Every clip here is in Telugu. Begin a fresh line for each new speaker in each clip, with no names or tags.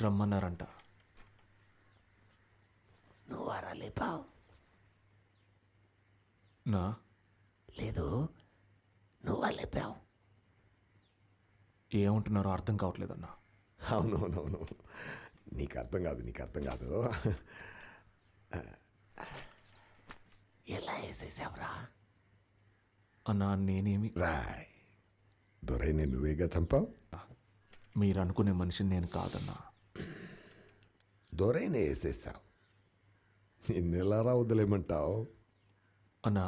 రమ్మన్నారంట.
నువ్వు అరా లేపావు?
నా
లేదు, నువ్వు లేపావు.
ఏమంటున్నారో అర్థం కావట్లేదన్నా.
అవునవునవును, నీకు అర్థం కాదు. ఎలా వేసేసావురా?
అన్నా నేనేమి.
రాయ్, దొరైన నువ్వేగా చంపావు.
మీరు అనుకునే మనిషిని నేను కాదన్నా.
దొరైన వేసేసావు, నిన్నెలారా వదిలేమంటావు?
అన్నా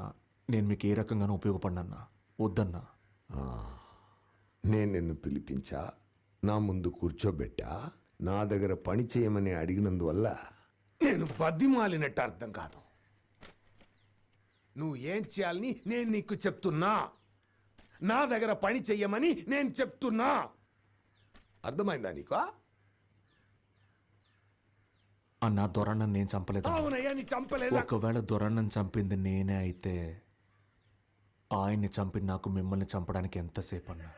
నేను మీకు ఏ రకంగానూ ఉపయోగపడినన్నా. వద్దన్నా.
నేను నిన్ను పిలిపించా, నా ముందు కూర్చోబెట్టా, నా దగ్గర పని చేయమని అడిగినందువల్ల నేను బద్దిమాలినట్టు అర్థం కాదు. నువ్వు ఏం చేయాలని నేను నీకు చెప్తున్నా, నా దగ్గర పని చెయ్యమని నేను చెప్తున్నా. అర్థమైందా నీకు?
అన్నా దొరన్నను నేను చంపలేదు.
అవునయ్యా, నీ చంపలేదు.
ఒకవేళ దొరన్నను చంపింది నేనే అయితే ఆయన్ని చంపి నాకు మిమ్మల్ని చంపడానికి ఎంతసేపు అన్నా?